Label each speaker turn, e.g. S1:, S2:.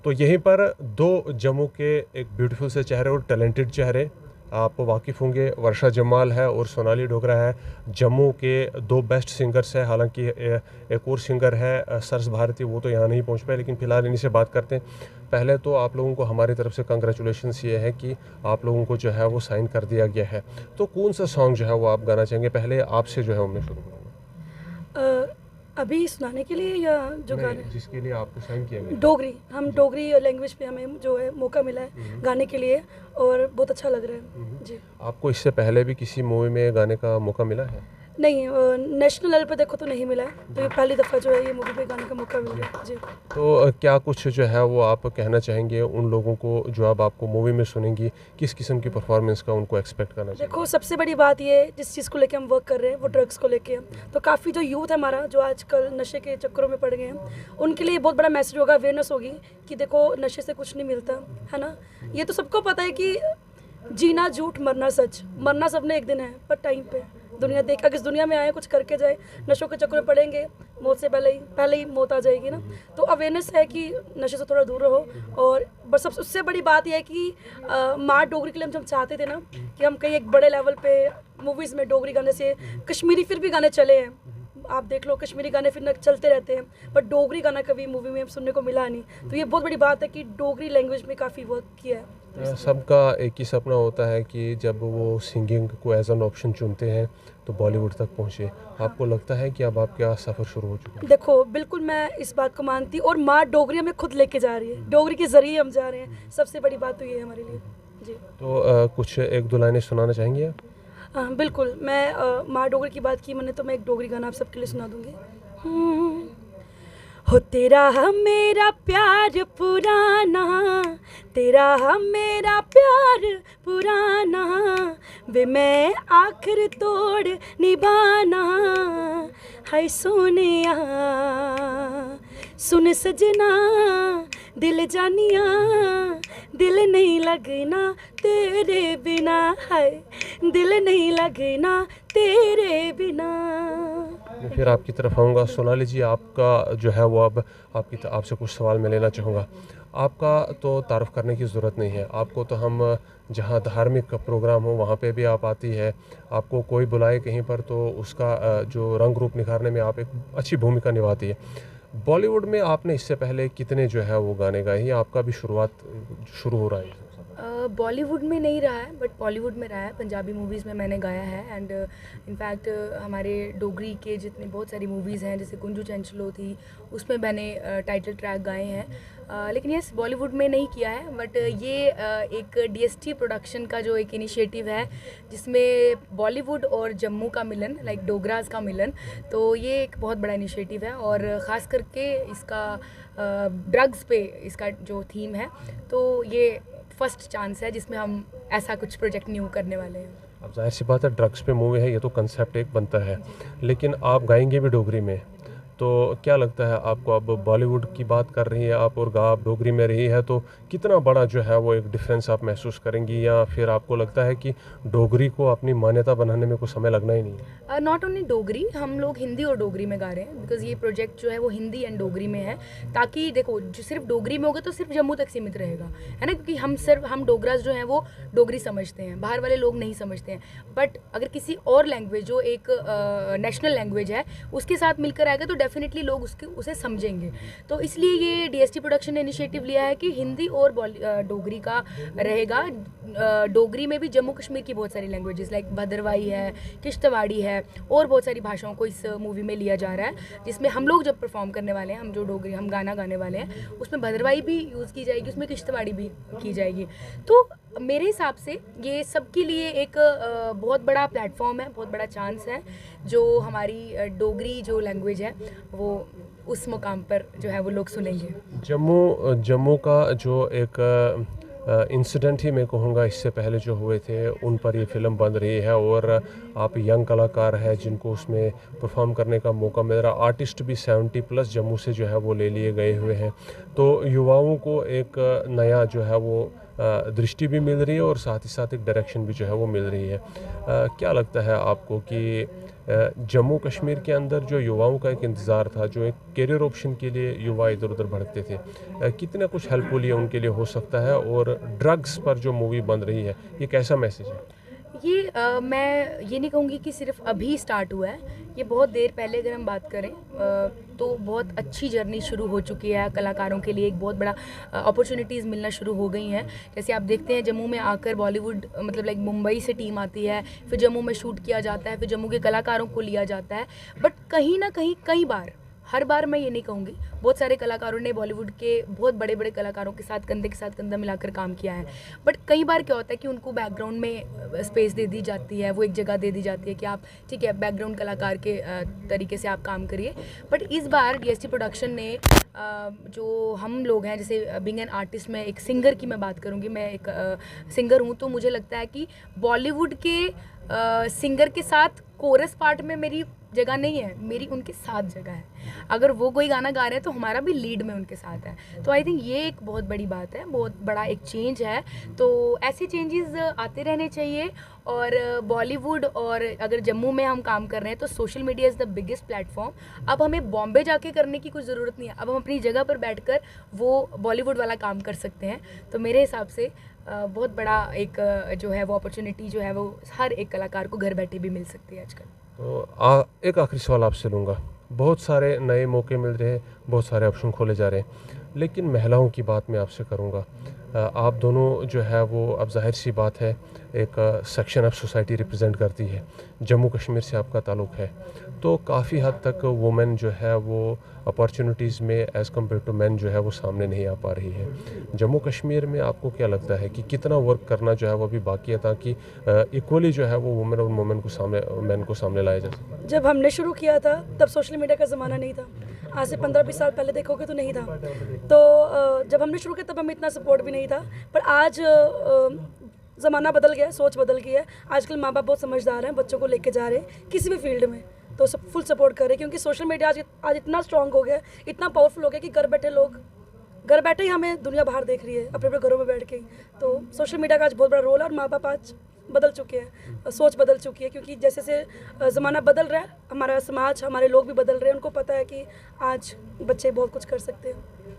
S1: तो यहीं पर दो जम्मू के एक ब्यूटीफुल से चेहरे और टैलेंटेड चेहरे आप वाकिफ़ होंगे। वर्षा जमाल है और सोनाली डोगरा है, जम्मू के दो बेस्ट सिंगर्स हैं। हालांकि एक और सिंगर है सरस भारती, वो तो यहाँ नहीं पहुँच पाए, लेकिन फ़िलहाल इन्हीं से बात करते हैं। पहले तो आप लोगों को हमारी तरफ से कंग्रेचुलेशंस ये है कि आप लोगों को जो है वो साइन कर दिया गया है। तो कौन सा सॉन्ग जो है वो आप गाना चाहेंगे? पहले आपसे जो है वो मैं शुरू करूँगा।
S2: अ, अभी सुनाने के लिए या जो गाने?
S1: जिसके लिए आपको साइन किया गया।
S2: डोगरी, हम डोगरी लैंग्वेज पे हमें जो है मौका मिला है गाने के लिए, और बहुत अच्छा लग रहा है जी।
S1: आपको इससे पहले भी किसी मूवी में गाने का मौका मिला है?
S2: नहीं, नेशनल लेवल पे देखो तो नहीं मिला है, तो ये पहली दफ़ा जो है ये मूवी पे गाने का मौका मिल गया जी।
S1: तो क्या कुछ जो है वो आप कहना चाहेंगे उन लोगों को जो अब आपको मूवी में सुनेंगी, किस किस्म की परफॉर्मेंस का उनको एक्सपेक्ट करना चाहिए?
S2: देखो, सबसे बड़ी बात ये है, जिस चीज़ को लेके हम वर्क कर रहे हैं वो ड्रग्स को लेके है। तो काफ़ी जो यूथ है हमारा, जो आजकल नशे के चक्करों में पड़ गए हैं, उनके लिए बहुत बड़ा मैसेज होगा, अवेयरनेस होगी कि देखो नशे से कुछ नहीं मिलता है ना। ये तो सबको पता है कि जीना झूठ, मरना सच। मरना सबने एक दिन है, पर टाइम पे दुनिया देख, अगर इस दुनिया में आए कुछ करके जाए, नशों के चक्कर में पड़ेंगे, मौत से पहले ही मौत आ जाएगी ना। तो अवेयरनेस है कि नशे से थोड़ा दूर रहो। और बस सबसे उससे बड़ी बात यह है कि माँ डोगरी के लिए हम चाहते थे ना कि हम कहीं एक बड़े लेवल पे मूवीज़ में डोगरी गाने से, कश्मीरी फिर भी गाने चले हैं, आप देख लो, कश्मीरी गाने फिर चलते रहते हैं, पर डोगरी गाना कभी मूवी में सुनने को मिला नहीं। तो ये बहुत बड़ी बात है कि डोगरी लैंग्वेज में काफ़ी वर्क किया है।
S1: सबका एक ही सपना होता है कि जब वो सिंगिंग को एज एन ऑप्शन चुनते हैं तो बॉलीवुड तक पहुँचे। आपको लगता है कि अब आपका सफ़र शुरू हो चुका है?
S2: देखो, बिल्कुल मैं इस बात को मानती हूँ, और माँ डोगरी हमें खुद लेके जा रही है, डोगरी के ज़रिए हम जा रहे हैं। सबसे बड़ी बात तो ये है हमारे लिए जी।
S1: तो कुछ एक दो लाइनें सुनाना चाहेंगे आप?
S2: हाँ बिल्कुल, मैं माँ डोगरी की बात की मैंने, तो मैं एक डोगरी गाना आप सबके लिए सुना दूँगी। हो तेरा हम मेरा प्यार पुराना, तेरा हम मेरा प्यार पुराना, वे मैं आखिर तोड़ निभाना, हाय सोनिया सुन सजना, दिल जानिया, दिल नहीं लगना तेरे बिना, हाय दिल नहीं लगना तेरे बिना।
S1: मैं फिर आपकी तरफ आऊँगा। सोनाली जी, आपका जो है वो अब आपसे कुछ सवाल मैं लेना चाहूँगा। आपका तो तारुफ़ करने की ज़रूरत नहीं है। आपको तो हम जहाँ धार्मिक प्रोग्राम हो वहाँ पे भी आप आती है। आपको कोई बुलाए कहीं पर तो उसका जो रंग रूप निखारने में आप एक अच्छी भूमिका निभाती है। बॉलीवुड में आपने इससे पहले कितने जो है वो गाने गाए हैं? आपका भी शुरुआत शुरू हो रहा है?
S3: बॉलीवुड में नहीं रहा है, बट बॉलीवुड में रहा है। पंजाबी मूवीज़ में मैंने गाया है, एंड इनफैक्ट हमारे डोगरी के जितने बहुत सारी मूवीज़ हैं, जैसे कुंजू चंचलो थी, उसमें मैंने टाइटल ट्रैक गाए हैं। लेकिन यस, बॉलीवुड में नहीं किया है, बट ये एक डीएसटी प्रोडक्शन का जो एक इनिशिएटिव है, जिसमें बॉलीवुड और जम्मू का मिलन, लाइक डोगराज का मिलन, तो ये एक बहुत बड़ा इनिशिएटिव है। और ख़ास करके इसका ड्रग्स पे इसका जो थीम है, तो ये फर्स्ट चांस है जिसमें हम ऐसा कुछ प्रोजेक्ट न्यू करने वाले हैं।
S1: अब ज़ाहिर सी बात है, ड्रग्स पे मूवी है, ये तो कंसेप्ट एक बनता है, लेकिन आप गाएंगे भी डोगरी में। तो क्या लगता है आपको, अब बॉलीवुड की बात कर रही है आप और आप डोगरी में रही है, तो कितना बड़ा जो है वो एक डिफरेंस आप महसूस करेंगी, या फिर आपको लगता है कि डोगरी को अपनी मान्यता बनाने में कुछ समय लगना ही नहीं है?
S3: नॉट ओनली डोगरी, हम लोग हिंदी और डोगरी में गा रहे हैं, बिकॉज ये प्रोजेक्ट जो है वो हिंदी एंड डोगरी में है, ताकि देखो जो सिर्फ डोगरी में होगा तो सिर्फ जम्मू तक सीमित रहेगा, है ना, क्योंकि हम डोगराज जो हैं वो डोगरी समझते हैं, बाहर वाले लोग नहीं समझते हैं। बट अगर किसी और लैंग्वेज जो एक नेशनल लैंग्वेज है उसके साथ मिलकर आएगा तो डेफिनेटली लोग उसे समझेंगे। तो इसलिए ये डीएसटी प्रोडक्शन ने इनिशिएटिव लिया है कि हिंदी और डोगरी का रहेगा। डोगरी में भी जम्मू कश्मीर की बहुत सारी लैंग्वेजेस लाइक भद्रवाही है, किश्तवाड़ी है, और बहुत सारी भाषाओं को इस मूवी में लिया जा रहा है, जिसमें हम लोग जब परफॉर्म करने वाले हैं, हम जो डोगरी हम गाना गाने वाले हैं, उसमें भद्रवाही भी यूज़ की जाएगी, उसमें किश्तवाड़ी भी की जाएगी। तो मेरे हिसाब से ये सबके लिए एक बहुत बड़ा प्लेटफॉर्म है, बहुत बड़ा चांस है, जो हमारी डोगरी जो लैंग्वेज है वो उस मुकाम पर जो है वो लोग सुनेंगे।
S1: जम्मू का जो एक इंसिडेंट ही मैं कहूँगा, इससे पहले जो हुए थे उन पर ये फ़िल्म बन रही है, और आप यंग कलाकार हैं जिनको उसमें परफॉर्म करने का मौका मिल रहा। आर्टिस्ट भी 70+ जम्मू से जो है वो ले लिए गए हुए हैं। तो युवाओं को एक नया जो है वो दृष्टि भी मिल रही है, और साथ ही साथ एक डायरेक्शन भी जो है वो मिल रही है। क्या लगता है आपको कि जम्मू कश्मीर के अंदर जो युवाओं का एक इंतज़ार था, जो एक करियर ऑप्शन के लिए युवा इधर उधर भटकते थे, कितना कुछ हेल्पफुल ये उनके लिए हो सकता है? और ड्रग्स पर जो मूवी बन रही है, ये कैसा मैसेज है?
S3: ये मैं ये नहीं कहूँगी कि सिर्फ अभी स्टार्ट हुआ है, ये बहुत देर पहले अगर हम बात करें तो बहुत अच्छी जर्नी शुरू हो चुकी है कलाकारों के लिए। एक बहुत बड़ा अपॉर्चुनिटीज़ मिलना शुरू हो गई हैं। जैसे आप देखते हैं जम्मू में आकर बॉलीवुड मतलब लाइक मुंबई से टीम आती है, फिर जम्मू में शूट किया जाता है, फिर जम्मू के कलाकारों को लिया जाता है। बट कहीं ना कहीं कई बार, हर बार मैं ये नहीं कहूँगी, बहुत सारे कलाकारों ने बॉलीवुड के बहुत बड़े बड़े कलाकारों के साथ कंधा मिलाकर काम किया है। बट कई बार क्या होता है कि उनको बैकग्राउंड में स्पेस दे दी जाती है, वो एक जगह दे दी जाती है कि आप ठीक है बैकग्राउंड कलाकार के तरीके से आप काम करिए। बट इस बार डीएसटी प्रोडक्शन ने जो हम लोग हैं, जैसे बीइंग एन आर्टिस्ट, मैं एक सिंगर की मैं बात करूँगी, मैं एक सिंगर हूँ, तो मुझे लगता है कि बॉलीवुड के सिंगर के साथ कोरस पार्ट में मेरी जगह नहीं है, मेरी उनके साथ जगह है। अगर वो कोई गाना गा रहे हैं तो हमारा भी लीड में उनके साथ है। तो आई थिंक ये एक बहुत बड़ी बात है, बहुत बड़ा एक चेंज है। तो ऐसे चेंजेस आते रहने चाहिए। और बॉलीवुड और अगर जम्मू में हम काम कर रहे हैं तो social media is the biggest platform. अब हमें बॉम्बे जाके करने की कुछ ज़रूरत नहीं है, अब हम अपनी जगह पर बैठकर वो बॉलीवुड वाला काम कर सकते हैं। तो मेरे हिसाब से बहुत बड़ा एक जो है वो अपॉर्चुनिटी जो है वो हर एक कलाकार को घर बैठे भी मिल सकती है आजकल।
S1: तो एक आखिरी सवाल आपसे लूँगा। बहुत सारे नए मौके मिल रहे हैं, बहुत सारे ऑप्शन खोले जा रहे हैं, लेकिन महिलाओं की बात मैं आपसे करूँगा। आप दोनों जो है वो, अब जाहिर सी बात है, एक सेक्शन ऑफ सोसाइटी रिप्रेजेंट करती है। जम्मू कश्मीर से आपका ताल्लुक़ है, तो काफ़ी हद तक वुमेन जो है वो अपॉर्चुनिटीज़ में एज़ कम्पेयर टू मैन जो है वो सामने नहीं आ पा रही है। जम्मू कश्मीर में आपको क्या लगता है कि कितना वर्क करना जो है वो अभी बाकी है, ताकि इक्वली जो है वो वुमेन और वुमेन को सामने, मैन को सामने लाया जा सके?
S2: जब हमने शुरू किया था तब सोशल मीडिया का ज़माना नहीं था। आज से 15-20 साल पहले देखोगे तो नहीं था। तो जब हमने शुरू किया तब हमें इतना सपोर्ट भी नहीं था। पर आज ज़माना बदल गया है, सोच बदल गई है। आजकल माँ बाप बहुत समझदार हैं, बच्चों को लेके जा रहे हैं किसी भी फील्ड में, तो सब फुल सपोर्ट कर रहे हैं। क्योंकि सोशल मीडिया आज इतना स्ट्रॉन्ग हो गया, इतना पावरफुल हो गया कि घर बैठे ही हमें दुनिया बाहर देख रही है, अपने अपने घरों में बैठ के ही। तो सोशल मीडिया का आज बहुत बड़ा रोल है और माँ बाप आज बदल चुके हैं, सोच बदल चुकी है। क्योंकि जैसे जैसे ज़माना बदल रहा है, हमारा समाज, हमारे लोग भी बदल रहे हैं। उनको पता है कि आज बच्चे बहुत कुछ कर सकते हैं।